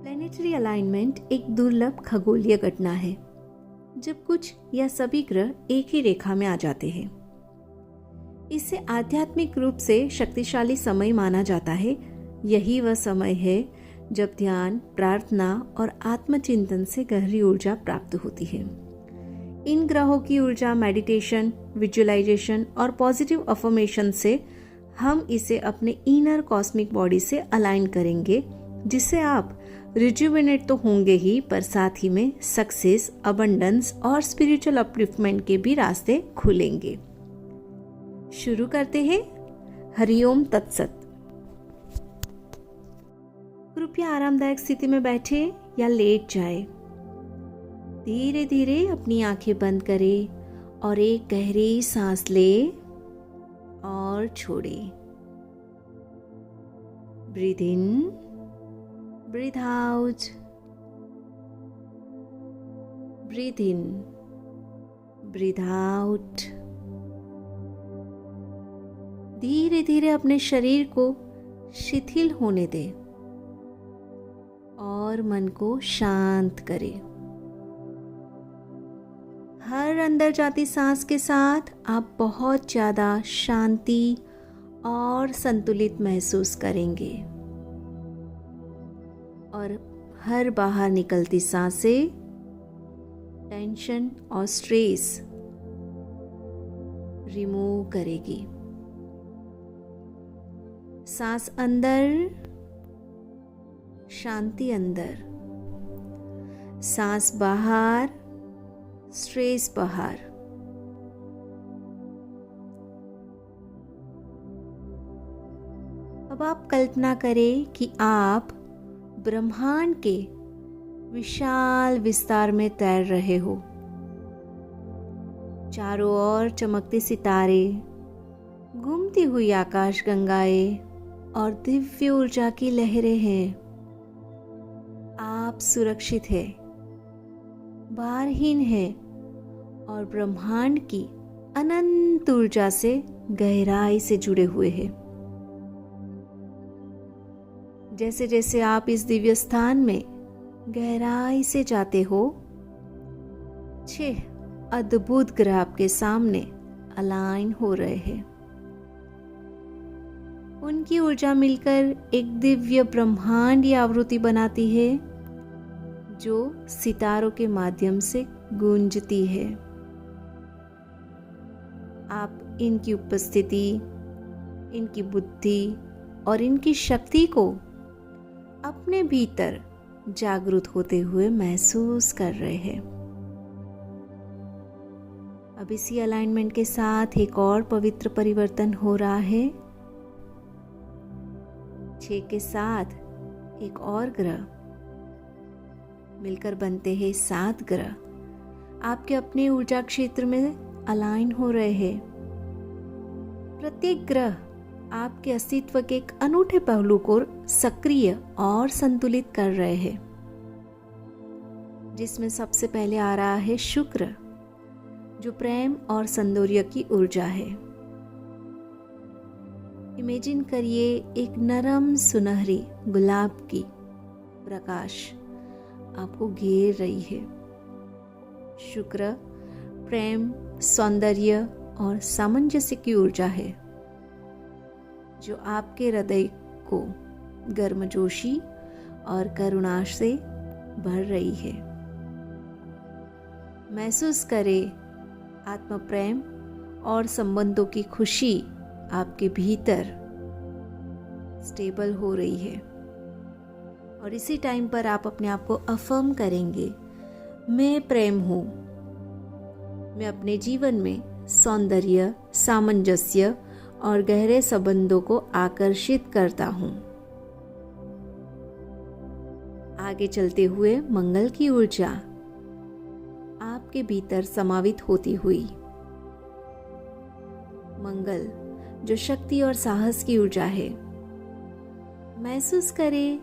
Planetary alignment एक दुर्लभ खगोलीय घटना है जब कुछ या सभी ग्रह एक ही रेखा में आ जाते हैं। इसे आध्यात्मिक रूप से शक्तिशाली समय माना जाता है। यही वह समय है जब ध्यान, प्रार्थना और आत्मचिंतन से गहरी ऊर्जा प्राप्त होती है। इन ग्रहों की ऊर्जा मेडिटेशन, विजुअलाइजेशन और पॉजिटिव अफर्मेशन से हम इसे अपने इनर कॉस्मिक बॉडी से अलाइन करेंगे, जिससे आप रिजुविनेट तो होंगे ही, पर साथ ही में सक्सेस, अबंडेंस और स्पिरिचुअल अपलिफ्टमेंट के भी रास्ते खुलेंगे। शुरू करते हैं। हरिओम तत्सत। कृपया आरामदायक स्थिति में बैठे या लेट जाए। धीरे धीरे अपनी आंखें बंद करें और एक गहरी सांस ले और छोड़े। ब्रीथ इन, ब्रीथ आउट, ब्रीथ इन, ब्रीथ आउट। धीरे धीरे अपने शरीर को शिथिल होने दें और मन को शांत करें। हर अंदर जाती सांस के साथ आप बहुत ज्यादा शांति और संतुलित महसूस करेंगे और हर बाहर निकलती सांसें टेंशन और स्ट्रेस रिमूव करेगी। सांस अंदर, शांति अंदर, सांस बाहर, स्ट्रेस बाहर। अब आप कल्पना करें कि आप ब्रह्मांड के विशाल विस्तार में तैर रहे हो। चारों ओर चमकते सितारे, घूमती हुई आकाश गंगाएं और दिव्य ऊर्जा की लहरें हैं। आप सुरक्षित हैं, भारहीन हैं और ब्रह्मांड की अनंत ऊर्जा से गहराई से जुड़े हुए हैं। जैसे जैसे आप इस दिव्य स्थान में गहराई से जाते हो, 6 अद्भुत ग्रह आपके सामने अलाइन हो रहे हैं। उनकी ऊर्जा मिलकर एक दिव्य ब्रह्मांडीय आवृत्ति बनाती है जो सितारों के माध्यम से गूंजती है। आप इनकी उपस्थिति, इनकी बुद्धि और इनकी शक्ति को अपने भीतर जागृत होते हुए महसूस कर रहे हैं। अब इसी अलाइनमेंट के साथ एक और पवित्र परिवर्तन हो रहा है। 6 के साथ एक और ग्रह मिलकर बनते हैं 7 ग्रह। आपके अपने ऊर्जा क्षेत्र में अलाइन हो रहे हैं। प्रत्येक ग्रह आपके अस्तित्व के एक अनूठे पहलू को सक्रिय और संतुलित कर रहे हैं, जिसमें सबसे पहले आ रहा है शुक्र, जो प्रेम और सौंदर्य की ऊर्जा है। इमेजिन करिए एक नरम सुनहरी गुलाब की प्रकाश आपको घेर रही है। शुक्र प्रेम, सौंदर्य और सामंजस्य की ऊर्जा है, जो आपके हृदय को गर्मजोशी और करुणा से भर रही है। महसूस करें आत्म प्रेम और संबंधों की खुशी आपके भीतर स्टेबल हो रही है। और इसी टाइम पर आप अपने आप को अफर्म करेंगे, मैं प्रेम हूँ। मैं अपने जीवन में सौंदर्य, सामंजस्य और गहरे संबंधों को आकर्षित करता हूँ। आगे चलते हुए मंगल की ऊर्जा आपके भीतर समावित होती हुई, मंगल जो शक्ति और साहस की ऊर्जा है। महसूस करें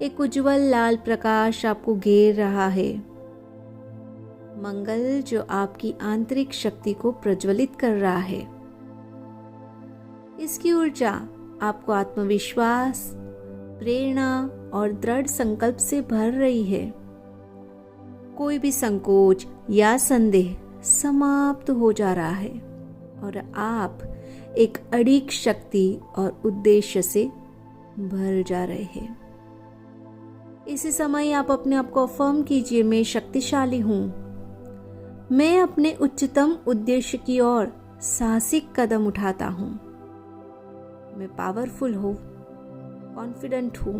एक उज्जवल लाल प्रकाश आपको घेर रहा है। मंगल जो आपकी आंतरिक शक्ति को प्रज्वलित कर रहा है। इसकी ऊर्जा आपको आत्मविश्वास, प्रेरणा और दृढ़ संकल्प से भर रही है। कोई भी संकोच या संदेह समाप्त हो जा रहा है और आप एक अडिग शक्ति और उद्देश्य से भर जा रहे हैं। इसी समय आप अपने आप को अफर्म कीजिए, मैं शक्तिशाली हूँ, मैं अपने उच्चतम उद्देश्य की ओर साहसिक कदम उठाता हूँ, मैं पावरफुल हूँ, कॉन्फिडेंट हूँ।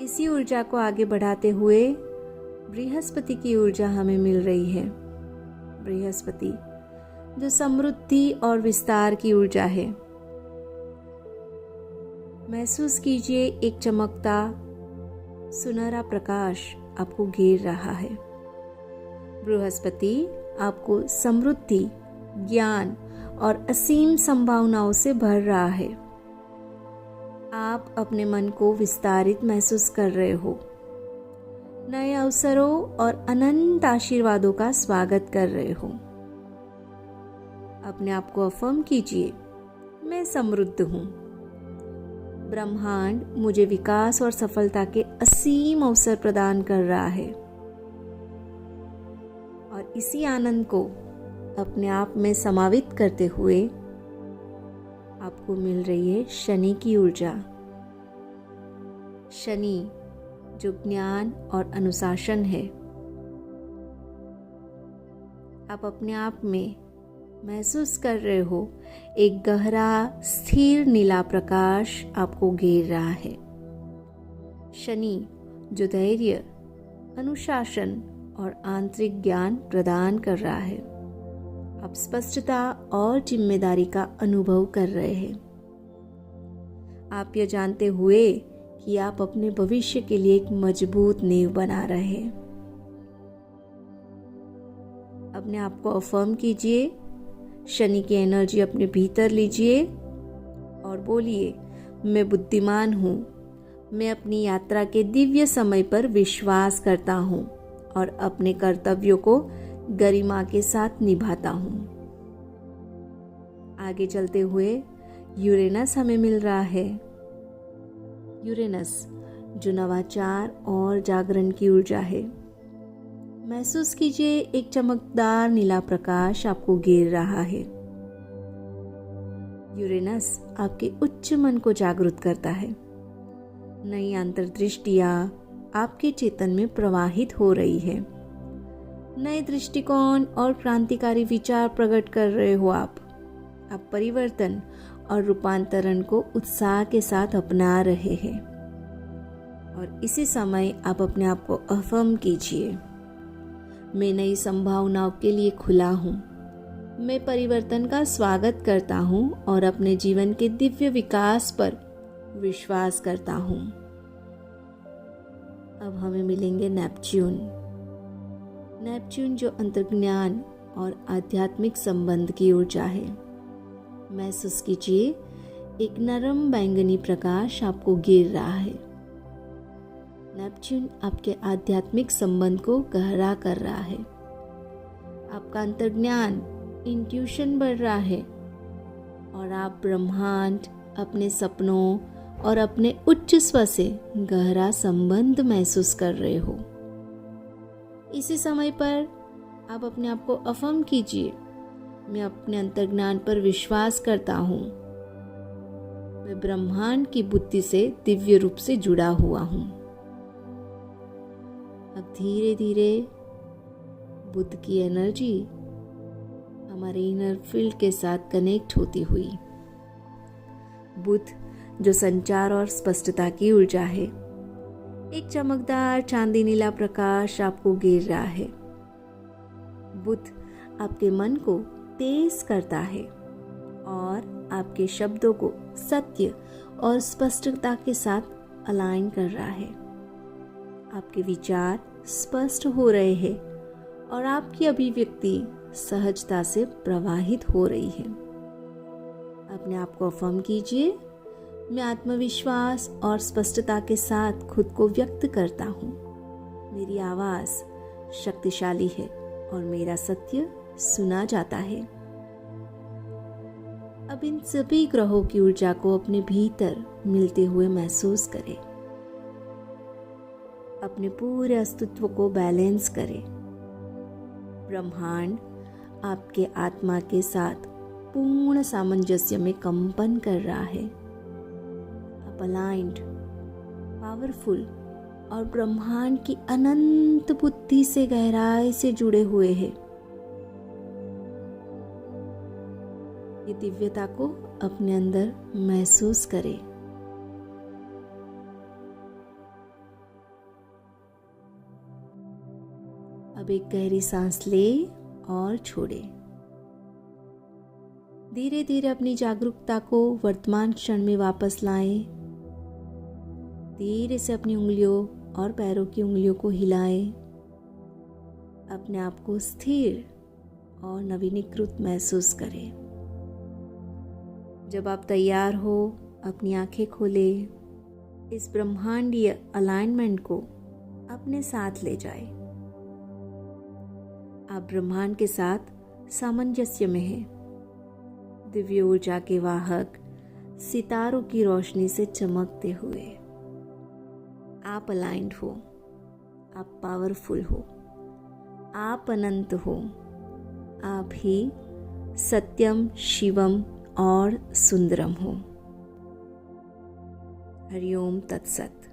इसी ऊर्जा को आगे बढ़ाते हुए बृहस्पति की ऊर्जा हमें मिल रही है। बृहस्पति जो समृद्धि और विस्तार की ऊर्जा है। महसूस कीजिए एक चमकता सुनहरा प्रकाश आपको घेर रहा है। बृहस्पति आपको समृद्धि, ज्ञान और असीम संभावनाओं से भर रहा है। आप अपने मन को विस्तारित महसूस कर रहे हो, नए अवसरों और अनंत आशीर्वादों का स्वागत कर रहे हो। अपने आप को अफर्म कीजिए, मैं समृद्ध हूँ, ब्रह्मांड मुझे विकास और सफलता के असीम अवसर प्रदान कर रहा है। और इसी आनंद को अपने आप में समावित करते हुए आपको मिल रही है शनि की ऊर्जा। शनि जो ज्ञान और अनुशासन है। आप अपने आप में महसूस कर रहे हो एक गहरा स्थिर नीला प्रकाश आपको घेर रहा है। शनि जो धैर्य, अनुशासन और आंतरिक ज्ञान प्रदान कर रहा है। आप स्पष्टता और जिम्मेदारी का अनुभव कर रहे हैं। आप यह जानते हुए कि आप अपने भविष्य के लिए एक मजबूत नींव बना रहे हैं। अपने आप को अफर्म कीजिए, शनि की एनर्जी अपने भीतर लीजिए और बोलिए, मैं बुद्धिमान हूँ, मैं अपनी यात्रा के दिव्य समय पर विश्वास करता हूँ और अपने कर्तव्यों को गरिमा के साथ निभाता हूँ। आगे चलते हुए यूरेनस हमें मिल रहा है। यूरेनस जो नवाचार और जागरण की ऊर्जा है। महसूस कीजिए एक चमकदार नीला प्रकाश आपको घेर रहा है। यूरेनस आपके उच्च मन को जागृत करता है। नई अंतर्दृष्टियां आपके चेतन में प्रवाहित हो रही है। नए दृष्टिकोण और क्रांतिकारी विचार प्रकट कर रहे हो आप परिवर्तन और रूपांतरण को उत्साह के साथ अपना रहे हैं। और इसी समय आप अपने आप को अफर्म कीजिए, मैं नई संभावनाओं के लिए खुला हूँ, मैं परिवर्तन का स्वागत करता हूँ और अपने जीवन के दिव्य विकास पर विश्वास करता हूँ। अब हमें मिलेंगे नेपच्यून। नेपच्यून जो अंतर्ज्ञान और आध्यात्मिक संबंध की ऊर्जा है। महसूस कीजिए एक नरम बैंगनी प्रकाश आपको घेर रहा है। नेपच्यून आपके आध्यात्मिक संबंध को गहरा कर रहा है। आपका अंतर्ज्ञान, इंट्यूशन बढ़ रहा है और आप ब्रह्मांड, अपने सपनों और अपने उच्च स्व से गहरा संबंध महसूस कर रहे हो। इसी समय पर आप अपने आप को अफर्म कीजिए, मैं अपने अंतर्ज्ञान पर विश्वास करता हूँ, मैं ब्रह्मांड की बुद्धि से दिव्य रूप से जुड़ा हुआ हूँ। अब धीरे धीरे बुद्ध की एनर्जी हमारे इनर फील्ड के साथ कनेक्ट होती हुई, बुद्ध जो संचार और स्पष्टता की ऊर्जा है, एक चमकदार चांदी नीला प्रकाश आपको घेर रहा है। बुद्ध आपके मन को तेज करता है और आपके शब्दों को सत्य और स्पष्टता के साथ अलाइन कर रहा है। आपके विचार स्पष्ट हो रहे हैं और आपकी अभिव्यक्ति सहजता से प्रवाहित हो रही है। अपने आप को अफर्म कीजिए, मैं आत्मविश्वास और स्पष्टता के साथ खुद को व्यक्त करता हूँ। मेरी आवाज़ शक्तिशाली है और मेरा सत्य सुना जाता है। अब अब इन सभी ग्रहों की ऊर्जा को अपने भीतर मिलते हुए महसूस करें। अपने पूरे अस्तित्व को बैलेंस करें। ब्रह्मांड आपके आत्मा के साथ पूर्ण सामंजस्य में कंपन कर रहा है। आप अलाइंड, पावरफुल और ब्रह्मांड की अनंत बुद्धि से गहराई से जुड़े हुए हैं। ये दिव्यता को अपने अंदर महसूस करें। अब एक गहरी सांस ले और छोड़े। धीरे धीरे अपनी जागरूकता को वर्तमान क्षण में वापस लाएं। धीरे से अपनी उंगलियों और पैरों की उंगलियों को हिलाएं। अपने आप को स्थिर और नवीनीकृत महसूस करें। जब आप तैयार हो, अपनी आंखें खोलें। इस ब्रह्मांडीय अलाइनमेंट को अपने साथ ले जाएं। आप ब्रह्मांड के साथ सामंजस्य में हैं। दिव्य ऊर्जा के वाहक सितारों की रोशनी से चमकते हुए आप अलाइंड हो। आप पावरफुल हो। आप अनंत हो। आप ही सत्यम, शिवम और सुंदरम हो। हरिओम तत्सत।